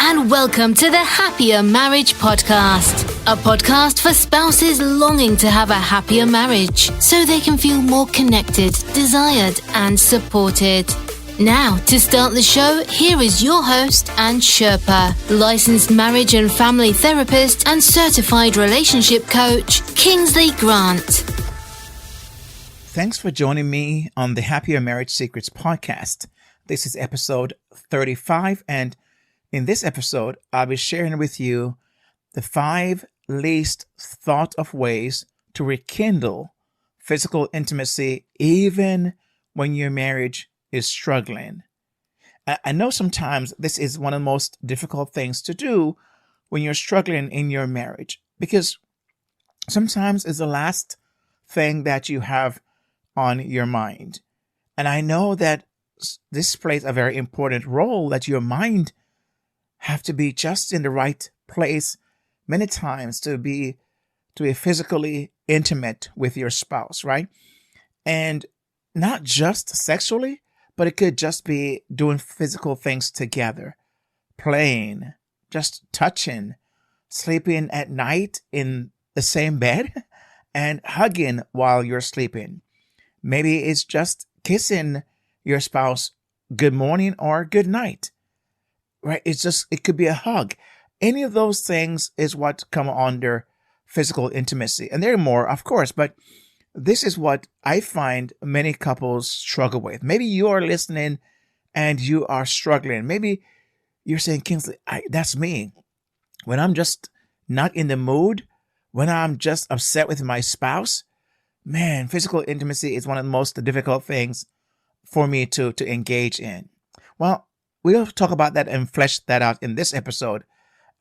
and welcome to the Happier Marriage Podcast, a podcast for spouses longing to have a happier marriage so they can feel more connected, desired, and supported. Now, to start the show, here is your host and Sherpa, licensed marriage and family therapist and certified relationship coach, Kingsley Grant. Thanks for joining me on the Happier Marriage Secrets podcast. This is episode 35, and in this episode, I'll be sharing with you the 5 least thought of ways to rekindle physical intimacy even when your marriage is struggling. I know sometimes this is one of the most difficult things to do when you're struggling in your marriage, because sometimes it's the last thing that you have on your mind. And I know that this plays a very important role, that your mind have to be just in the right place many times to be physically intimate with your spouse, right? And not just sexually, but it could just be doing physical things together, playing, just touching, sleeping at night in the same bed, and hugging while you're sleeping. Maybe it's just kissing your spouse good morning or good night, right? It could be a hug. Any of those things is what come under physical intimacy. And there are more, of course, but this is what I find many couples struggle with. Maybe you are listening and you are struggling. Maybe you're saying, Kingsley, that's me. When I'm just not in the mood, when I'm just upset with my spouse, man, physical intimacy is one of the most difficult things for me to engage in. Well, we'll talk about that and flesh that out in this episode.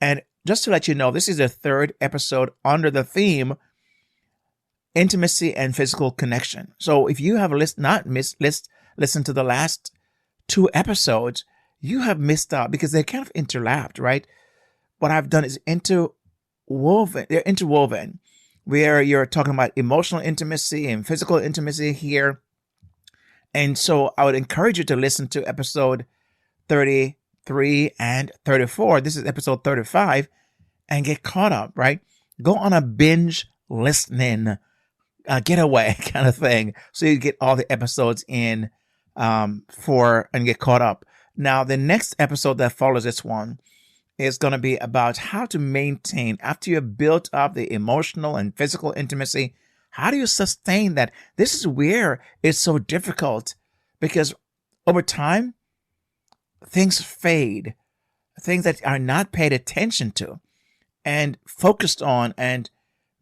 And just to let you know, this is the 3rd episode under the theme intimacy and physical connection. So if you have listened to the last 2 episodes, you have missed out because they're kind of interlapped, right? What I've done is they're interwoven, where you're talking about emotional intimacy and physical intimacy here. And so I would encourage you to listen to episode 33 and 34. This is episode 35, and get caught up, right? Go on a binge listening getaway kind of thing, so you get all the episodes in and get caught up. Now, the next episode that follows this one is going to be about how to maintain, after you've built up the emotional and physical intimacy, how do you sustain that? This is where it's so difficult, because over time, things fade. Things that are not paid attention to and focused on and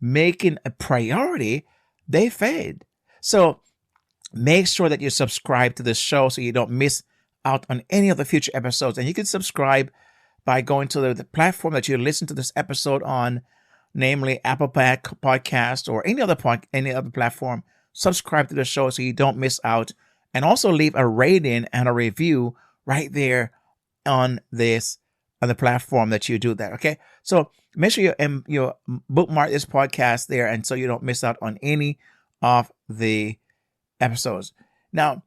making a priority, they fade. So make sure that you subscribe to this show so you don't miss out on any of the future episodes. And you can subscribe by going to the platform that you listen to this episode on, namely Apple Podcast or any other platform. Subscribe to the show so you don't miss out. And also leave a rating and a review right there on the platform that you do that. Okay, so make sure you bookmark this podcast there, and so you don't miss out on any of the episodes. Now,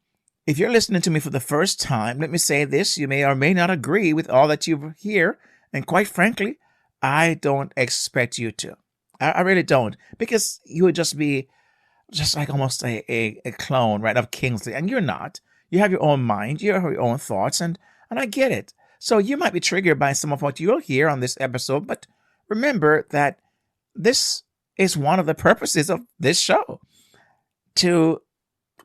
if you're listening to me for the first time, let me say this: you may or may not agree with all that you hear, and quite frankly, I don't expect you to. I really don't, because you would just be just like almost a clone, right, of Kingsley, and you're not. You have your own mind, you have your own thoughts, and I get it. So you might be triggered by some of what you'll hear on this episode, but remember that this is one of the purposes of this show, to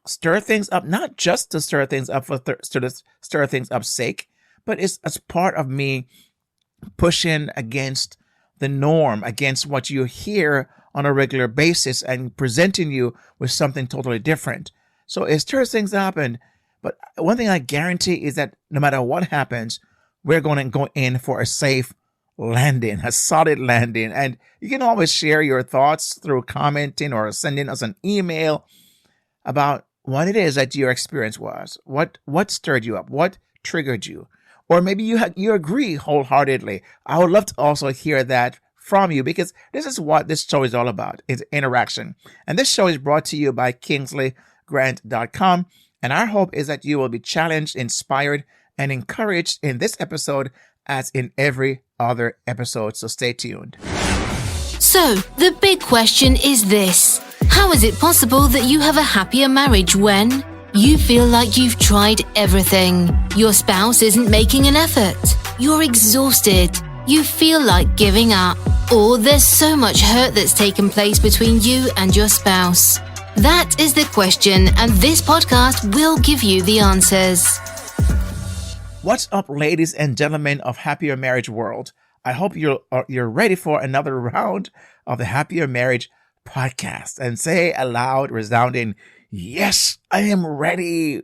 stir things up, not just to stir things up for stir things up's sake, but it's as part of me pushing against the norm, against what you hear on a regular basis, and presenting you with something totally different. So it stirs things up, but one thing I guarantee is that no matter what happens, we're going to go in for a safe landing, a solid landing. And you can always share your thoughts through commenting or sending us an email about what it is that your experience was, what stirred you up, what triggered you, or maybe you agree wholeheartedly. I would love to also hear that from you, because this is what this show is all about. It's interaction. And this show is brought to you by KingsleyGrant.com. And our hope is that you will be challenged, inspired, and encouraged in this episode as in every other episode. So stay tuned. So, the big question is this. How is it possible that you have a happier marriage when you feel like you've tried everything? Your spouse isn't making an effort. You're exhausted. You feel like giving up. Or there's so much hurt that's taken place between you and your spouse. That is the question, and this podcast will give you the answers. What's up, ladies and gentlemen of Happier Marriage World? I hope you're ready for another round of the Happier Marriage podcast, and say aloud, resounding, yes, I am ready.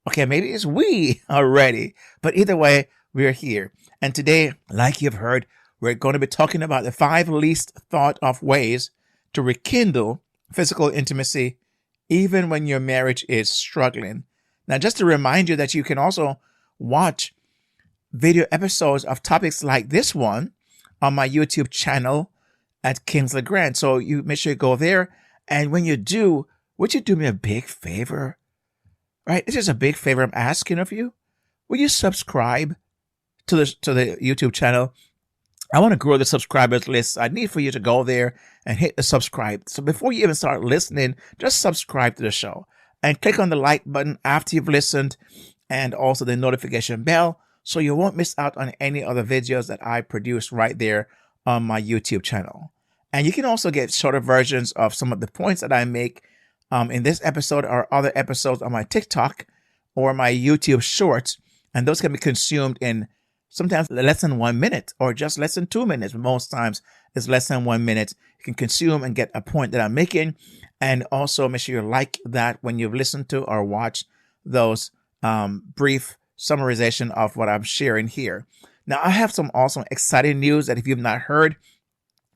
Okay, maybe it's we are ready, but either way, we're here. And today, like you've heard, we're going to be talking about the 5 least thought of ways to rekindle physical intimacy, even when your marriage is struggling. Now, just to remind you that you can also watch video episodes of topics like this one on my YouTube channel at Kingsley Grant. So you make sure you go there. And when you do, would you do me a big favor? Right? This is a big favor I'm asking of you. Will you subscribe to the YouTube channel? I want to grow the subscribers list. I need for you to go there and hit the subscribe. So before you even start listening, just subscribe to the show and click on the like button after you've listened, and also the notification bell, so you won't miss out on any other videos that I produce right there on my YouTube channel. And you can also get shorter versions of some of the points that I make in this episode or other episodes on my TikTok or my YouTube shorts. And those can be consumed in sometimes less than 1 minute or just less than 2 minutes. Most times it's less than 1 minute. You can consume and get a point that I'm making. And also make sure you like that when you've listened to or watched those brief summarization of what I'm sharing here. Now, I have some awesome, exciting news that if you've not heard,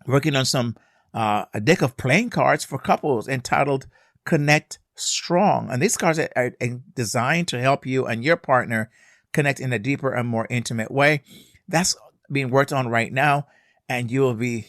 working on some a deck of playing cards for couples entitled Connect Strong. And these cards are designed to help you and your partner connect in a deeper and more intimate way. That's being worked on right now, and you'll be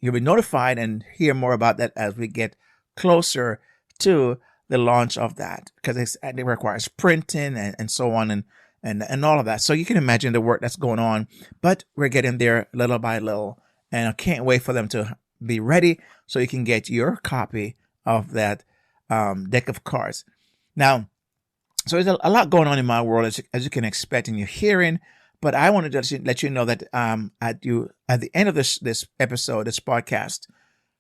notified and hear more about that as we get closer to the launch of that, because it requires printing and so on and all of that. So you can imagine the work that's going on, but we're getting there little by little, and I can't wait for them to be ready so you can get your copy of that deck of cards. Now, so there's a lot going on in my world, as you can expect and you're hearing, but I wanted to let you know that at the end of this episode, this podcast,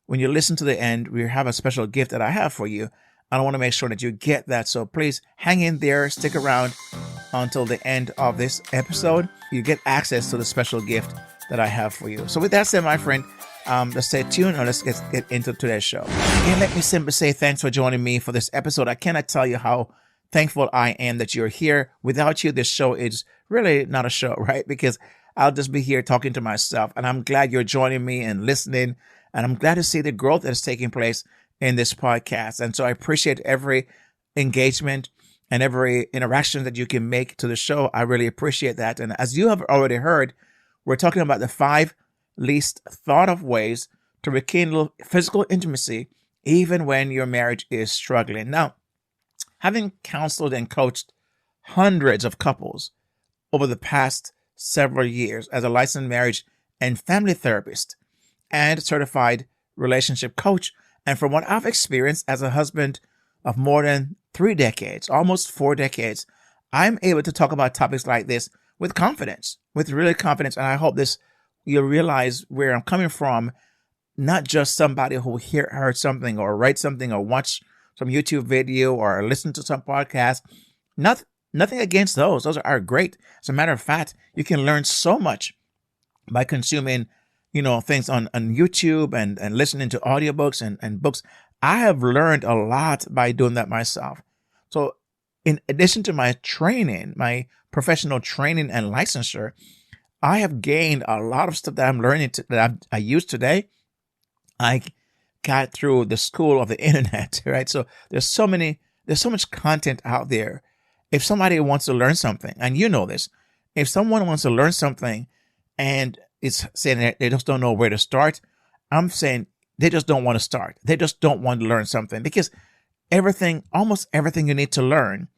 when you listen to the end, we have a special gift that I have for you. I want to make sure that you get that. So please hang in there, stick around until the end of this episode. You get access to the special gift that I have for you. So with that said, my friend, let's stay tuned and let's get into today's show. Again, let me simply say thanks for joining me for this episode. I cannot tell you how thankful I am that you're here. Without you, this show is really not a show, right? Because I'll just be here talking to myself, and I'm glad you're joining me and listening, and I'm glad to see the growth that is taking place in this podcast. And so I appreciate every engagement and every interaction that you can make to the show. I really appreciate that. And as you have already heard, we're talking about the 5 least thought of ways to rekindle physical intimacy, even when your marriage is struggling. Now, having counseled and coached hundreds of couples over the past several years as a licensed marriage and family therapist and certified relationship coach, and from what I've experienced as a husband of more than 3 decades, almost 4 decades, I'm able to talk about topics like this with confidence, with really confidence. And I hope you'll realize where I'm coming from, not just somebody who heard something or read something or watched some YouTube video or listen to some podcast. Nothing against those. Those are great. As a matter of fact, you can learn so much by consuming things on YouTube and listening to audiobooks and books. I have learned a lot by doing that myself. So in addition to my training, my professional training and licensure, I have gained a lot of stuff that I'm learning that I use today. I got through the school of the internet, right? So there's so much content out there. If somebody wants to learn something, and you know this, if someone wants to learn something and it's saying that they just don't know where to start, I'm saying they just don't want to start. They just don't want to learn something, because almost everything you need to learn,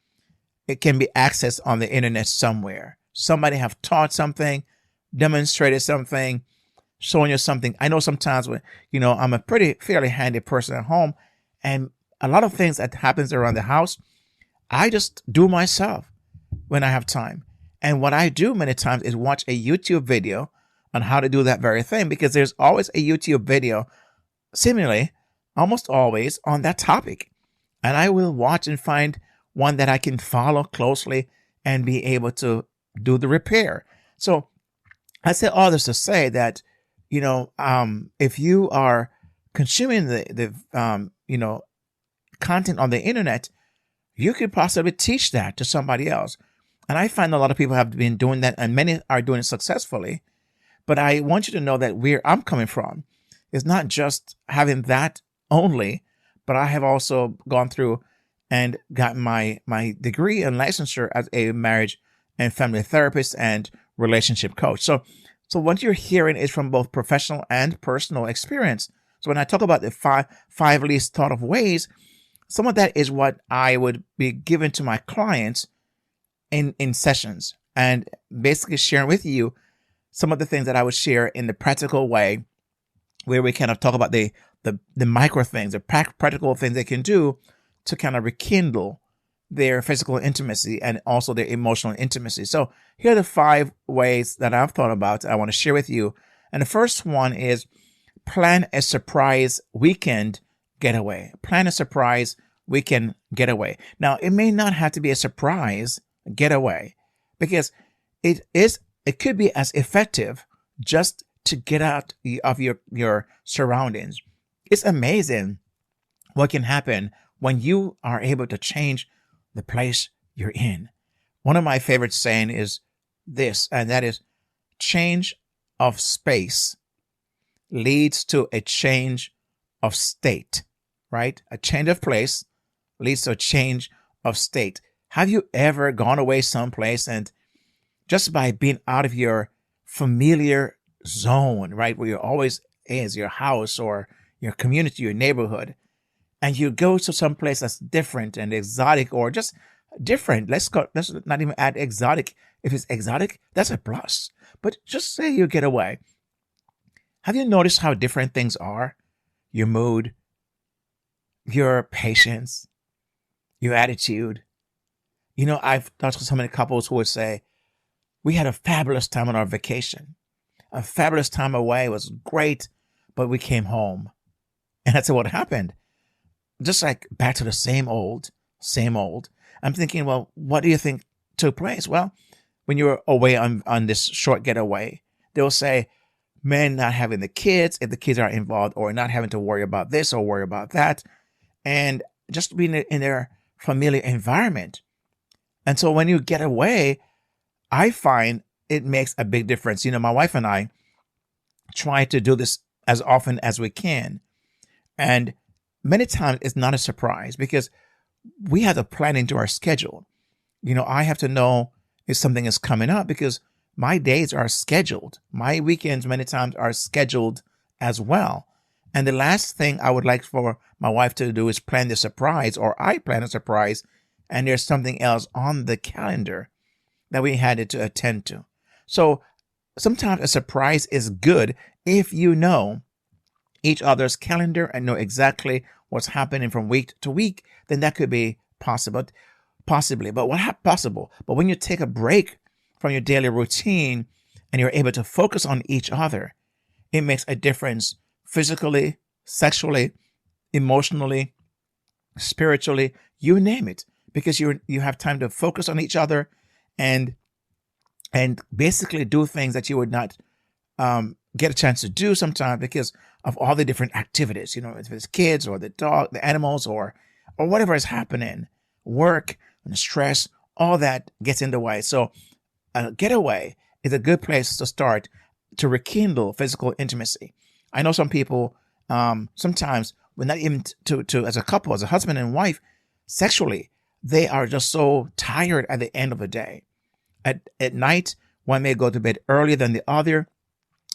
it can be accessed on the internet somewhere. Somebody have taught something, demonstrated something, showing you something. I know sometimes when, I'm a fairly handy person at home, and a lot of things that happens around the house, I just do myself when I have time. And what I do many times is watch a YouTube video on how to do that very thing, because there's always a YouTube video, seemingly almost always, on that topic. And I will watch and find one that I can follow closely and be able to do the repair. So I say all this to say that, if you are consuming the content on the internet, you could possibly teach that to somebody else. And I find a lot of people have been doing that, and many are doing it successfully. But I want you to know that where I'm coming from is not just having that only, but I have also gone through and gotten my degree and licensure as a marriage and family therapist and relationship coach. So what you're hearing is from both professional and personal experience. So when I talk about the five least thought of ways, some of that is what I would be giving to my clients in sessions, and basically sharing with you some of the things that I would share in the practical way, where we kind of talk about the micro things, the practical things they can do to kind of rekindle their physical intimacy and also their emotional intimacy. So here are the 5 ways that I've thought about I want to share with you. And the first one is plan a surprise weekend getaway. Plan a surprise weekend getaway. Now, it may not have to be a surprise getaway, because it could be as effective just to get out of your surroundings. It's amazing what can happen when you are able to change the place you're in. One of my favorite saying is this, and that is, change of space leads to a change of state, right? A change of place leads to a change of state. Have you ever gone away someplace and just by being out of your familiar zone, right, where you're always is, your house or your community, your neighborhood, and you go to some place that's different and exotic, or just different? Let's not even add exotic. If it's exotic, that's a plus. But just say you get away. Have you noticed how different things are? Your mood, your patience, your attitude. I've talked to so many couples who would say, we had a fabulous time on our vacation. A fabulous time away. It was great, but we came home. And that's what happened. Just like back to the same old. I'm thinking, well, what do you think took place? Well, when you were away on this short getaway, they'll say, men not having the kids, if the kids are involved, or not having to worry about this or worry about that, and just being in their familiar environment. And so when you get away, I find it makes a big difference. My wife and I try to do this as often as we can. And many times it's not a surprise, because we have to plan into our schedule. I have to know if something is coming up, because my days are scheduled. My weekends many times are scheduled as well. And the last thing I would like for my wife to do is plan the surprise, or I plan a surprise, and there's something else on the calendar that we had to attend to. So sometimes a surprise is good if you know each other's calendar and know exactly what's happening from week to week. Then that could be possible, possibly. But possible? But when you take a break from your daily routine and you're able to focus on each other, it makes a difference physically, sexually, emotionally, spiritually, you name it, because you have time to focus on each other and basically do things that you would not get a chance to do sometimes because of all the different activities, if it's kids or the dog, the animals, or whatever is happening, work and stress, all that gets in the way. So a getaway is a good place to start to rekindle physical intimacy. I know some people, sometimes when not even to as a couple, as a husband and wife, sexually, they are just so tired at the end of the day. At night, one may go to bed earlier than the other,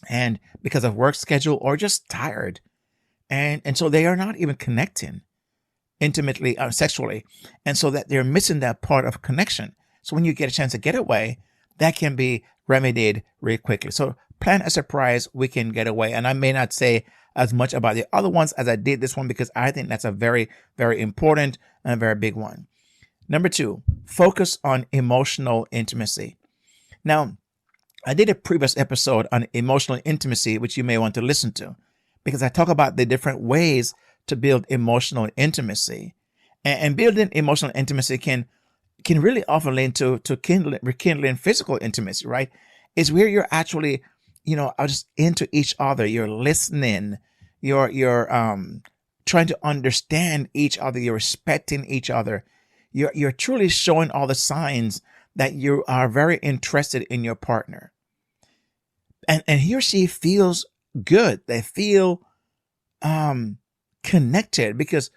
and because of work schedule or just tired. And so they are not even connecting intimately or sexually. And so that they're missing that part of connection. So when you get a chance to get away, that can be remedied really quickly. So plan a surprise weekend getaway. And I may not say as much about the other ones as I did this one because I think that's a very, very important and a very big one. Number 2, focus on emotional intimacy. Now, I did a previous episode on emotional intimacy, which you may want to listen to, because I talk about the different ways to build emotional intimacy. And building emotional intimacy can really often lead to rekindling physical intimacy, right? It's where you're actually, just into each other. You're listening. You're trying to understand each other. You're respecting each other. You're truly showing all the signs that you are very interested in your partner. And he or she feels good. They feel connected, because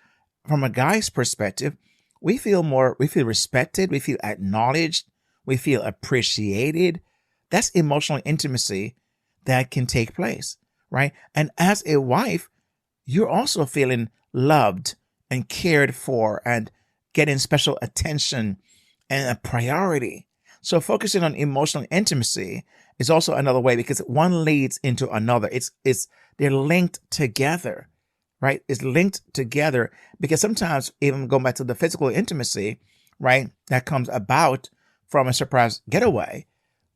from a guy's perspective, we feel respected, we feel acknowledged, we feel appreciated. That's emotional intimacy that can take place, right? And as a wife, you're also feeling loved and cared for and getting special attention and a priority. So focusing on emotional intimacy is also another way, because one leads into another. They're linked together, right? It's linked together because sometimes, even going back to the physical intimacy, right, that comes about from a surprise getaway,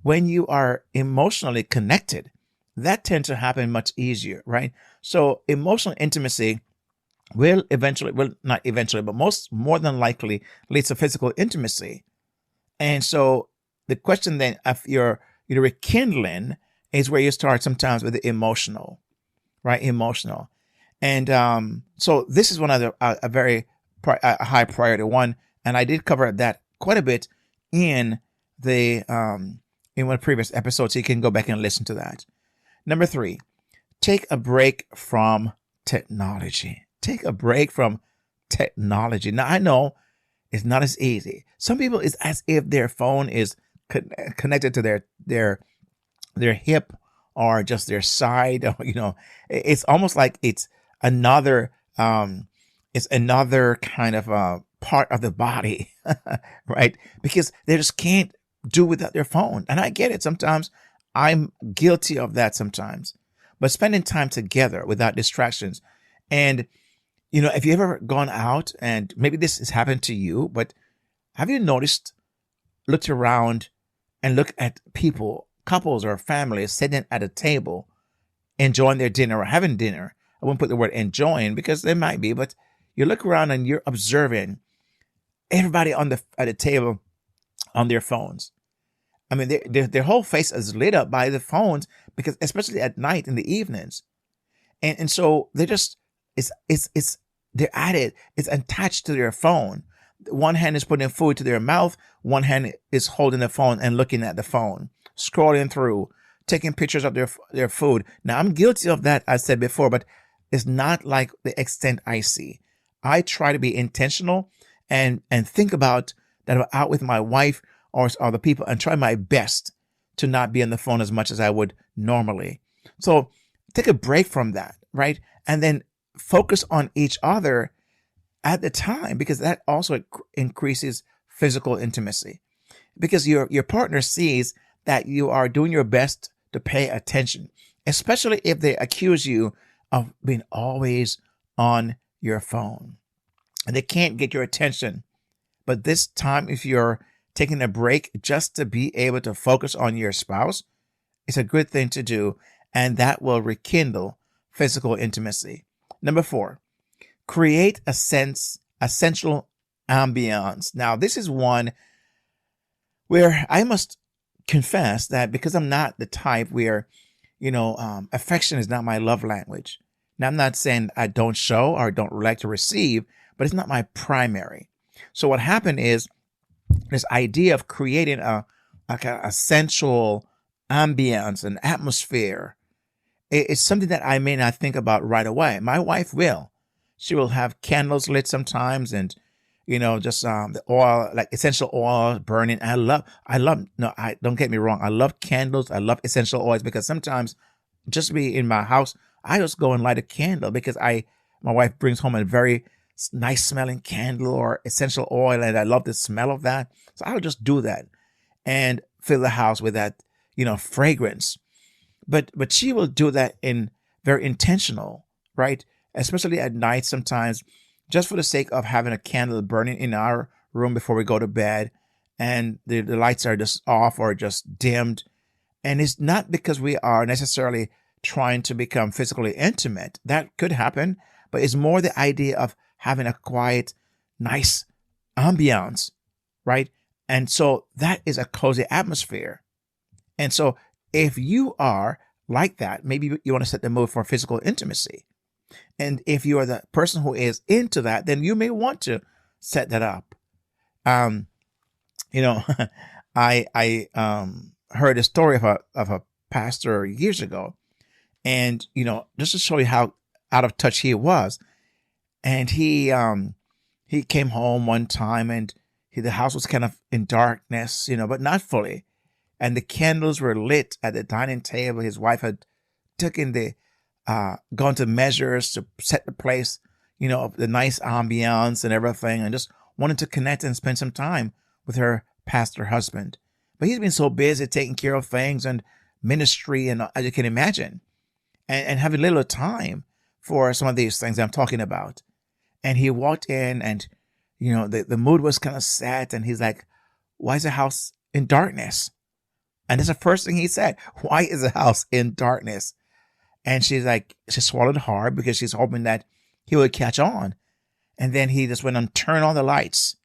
when you are emotionally connected, that tends to happen much easier, right? So emotional intimacy will not eventually, but more than likely leads to physical intimacy. And so the question then, if you're rekindling, is where you start sometimes with the emotional, right? Emotional. And so this is one of the a very high priority one, and I did cover that quite a bit in the in one previous episode, so you can go back and listen to that. Number 3, take a break from technology. Take a break from technology. Now, I know it's not as easy. Some people, it's as if their phone is connected to their hip or just their side. Or, it's almost like it's another kind of part of the body, right? Because they just can't do without their phone. And I get it. Sometimes I'm guilty of that sometimes. But spending time together without distractions. And if you've ever gone out, and maybe this has happened to you, but have you looked around and looked at people, couples or families sitting at a table, enjoying their dinner or having dinner? I won't put the word enjoying because there might be, but you look around and you're observing everybody at the table on their phones. I mean, their whole face is lit up by the phones, because especially at night in the evenings. And so they're just, they're at it. It's attached to their phone. One hand is putting food to their mouth. One hand is holding the phone and looking at the phone, scrolling through, taking pictures of their food. Now, I'm guilty of that, I said before, but it's not like the extent I see. I try to be intentional and think about that I'm out with my wife or other people, and try my best to not be on the phone as much as I would normally. So take a break from that, right? And then focus on each other at the time, because that also increases physical intimacy, because your partner sees that you are doing your best to pay attention, especially if they accuse you of being always on your phone and they can't get your attention. But this time, if you're taking a break just to be able to focus on your spouse, it's a good thing to do, and that will rekindle physical intimacy. Number 4, create a essential ambiance. Now, this is one where I must confess that, because I'm not the type where, affection is not my love language. Now, I'm not saying I don't show or don't like to receive, but it's not my primary. So what happened is this idea of creating a sensual ambience, an atmosphere, it's something that I may not think about right away. My wife will. She will have candles lit sometimes, and just the oil, like essential oil burning. Don't get me wrong. I love candles. I love essential oils, because sometimes just be in my house, I just go and light a candle because my wife brings home a very nice smelling candle or essential oil, and I love the smell of that. So I'll just do that and fill the house with that, fragrance. But she will do that in very intentional, right? Especially at night sometimes, just for the sake of having a candle burning in our room before we go to bed, and the lights are just off or just dimmed. And it's not because we are necessarily trying to become physically intimate. That could happen, but it's more the idea of having a quiet, nice ambiance, right? And so that is a cozy atmosphere. And so if you are like that, maybe you want to set the mood for physical intimacy. And if you are the person who is into that, then you may want to set that up. I heard a story of a pastor years ago, and just to show you how out of touch he was. And he came home one time, and the house was kind of in darkness, but not fully. And the candles were lit at the dining table. His wife had gone to measures to set the place, the nice ambiance and everything, and just wanted to connect and spend some time with her pastor husband. But he's been so busy taking care of things and ministry, and as you can imagine, and having little time for some of these things I'm talking about. And he walked in, and the mood was kind of sad, and he's like, "Why is the house in darkness?" And that's the first thing he said. "Why is the house in darkness?" And she swallowed hard because she's hoping that he would catch on. And then he just went and turned on the lights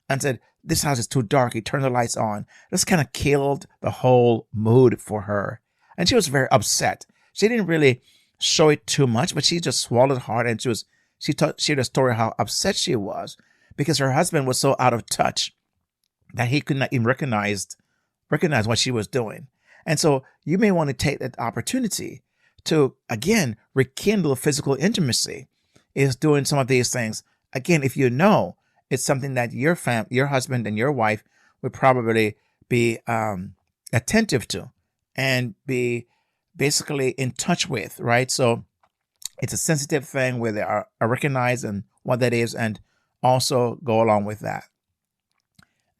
and said, "This house is too dark." He turned the lights on. This kind of killed the whole mood for her. And she was very upset. She didn't really show it too much, but she just swallowed hard, and she shared a story how upset she was because her husband was so out of touch that he could not even recognize what she was doing. And so you may want to take that opportunity to, again, rekindle physical intimacy, is doing some of these things. Again, if it's something that your husband and your wife would probably be attentive to and be basically in touch with, right? So it's a sensitive thing where they are recognized and what that is, and also go along with that.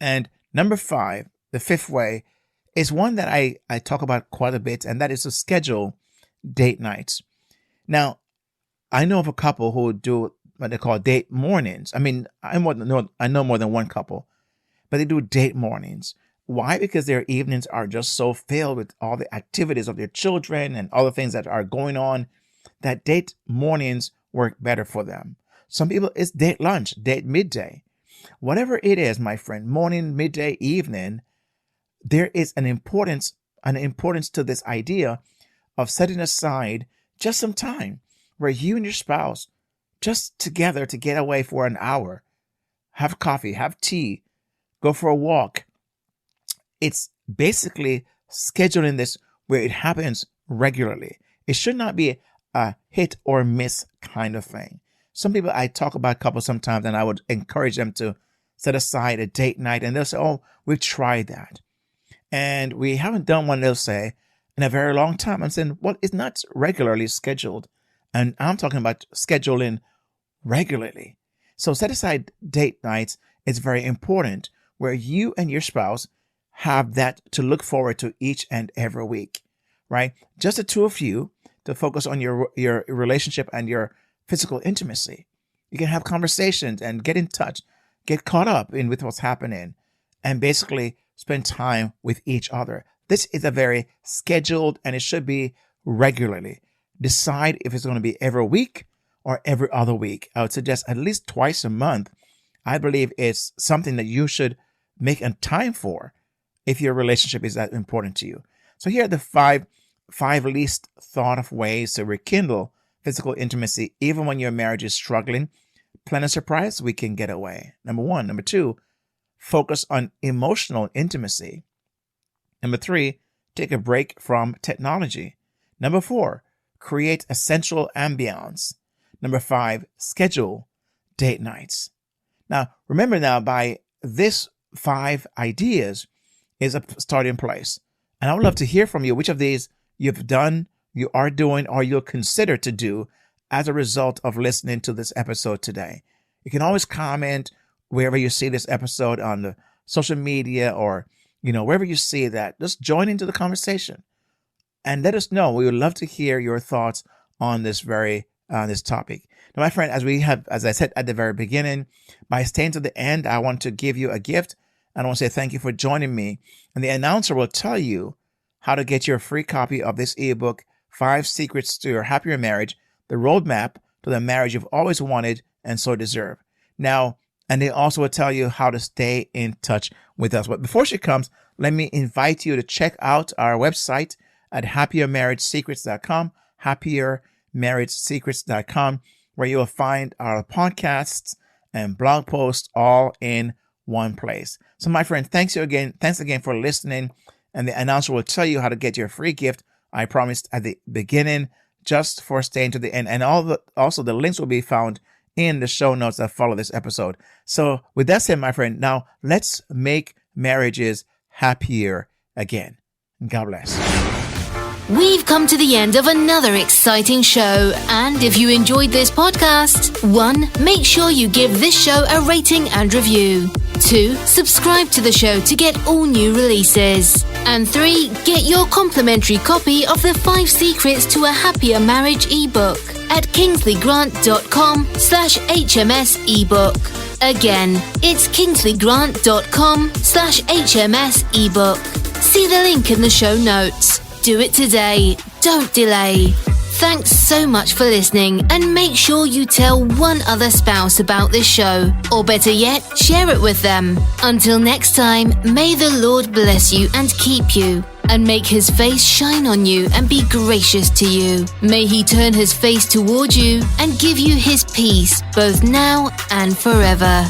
And number 5, the 5th way, is one that I talk about quite a bit, and that is to schedule date nights. Now, I know of a couple who do what they call date mornings. I mean, I know more than one couple, but they do date mornings. Why? Because their evenings are just so filled with all the activities of their children and all the things that are going on, that date mornings work better for them. Some people, it's date lunch, date midday. Whatever it is, my friend, morning, midday, evening, there is an importance to this idea of setting aside just some time where you and your spouse just together to get away for an hour, have coffee, have tea, go for a walk. It's basically scheduling this where it happens regularly. It should not be a hit or miss kind of thing. Some people, I talk about couples sometimes, and I would encourage them to set aside a date night, and they'll say, "Oh, we've tried that, and we haven't done one," they'll say, "in a very long time." I'm saying, well, it's not regularly scheduled. And I'm talking about scheduling regularly. So set aside date nights is very important, where you and your spouse have that to look forward to each and every week, right? Just the two of you to focus on your relationship and your physical intimacy. You can have conversations and get in touch, get caught up with what's happening, and basically spend time with each other. This is a very scheduled, and it should be regularly. Decide if it's going to be every week or every other week. I would suggest at least twice a month. I believe it's something that you should make a time for if your relationship is that important to you. So here are the five least thought of ways to rekindle physical intimacy even when your marriage is struggling. Plan a surprise weekend getaway. Number 1. Number 2, focus on emotional intimacy. Number 3, take a break from technology. Number 4, create a sensual ambiance. Number 5, schedule date nights. Now, remember by this 5 ideas is a starting place. And I would love to hear from you which of these you've done, you are doing, or you'll consider to do as a result of listening to this episode today. You can always comment wherever you see this episode on the social media, or wherever you see that, just join into the conversation and let us know. We would love to hear your thoughts on this this topic. Now, my friend, as I said at the very beginning, by staying to the end, I want to give you a gift. And I want to say thank you for joining me. And the announcer will tell you how to get your free copy of this ebook, 5 Secrets to Your Happier Marriage, the roadmap to the marriage you've always wanted and so deserve. Now, and they also will tell you how to stay in touch with us. But before she comes, let me invite you to check out our website at happiermarriagesecrets.com, happiermarriagesecrets.com, where you will find our podcasts and blog posts all in one place. So my friend, thanks again for listening. And the announcer will tell you how to get your free gift I promised at the beginning, just for staying to the end. And also the links will be found in the show notes that follow this episode. So with that said, my friend, now let's make marriages happier again. God bless. We've come to the end of another exciting show, and if you enjoyed this podcast, 1. Make sure you give this show a rating and review. 2. Subscribe to the show to get all new releases. And 3. Get your complimentary copy of the 5 Secrets to a Happier Marriage ebook at kingsleygrant.com/HMS ebook. Again, it's kingsleygrant.com/HMS ebook. See the link in the show notes. Do it today. Don't delay. Thanks so much for listening, and make sure you tell one other spouse about this show, or better yet, share it with them. Until next time, may the Lord bless you and keep you, and make his face shine on you and be gracious to you. May he turn his face toward you and give you his peace, both now and forever.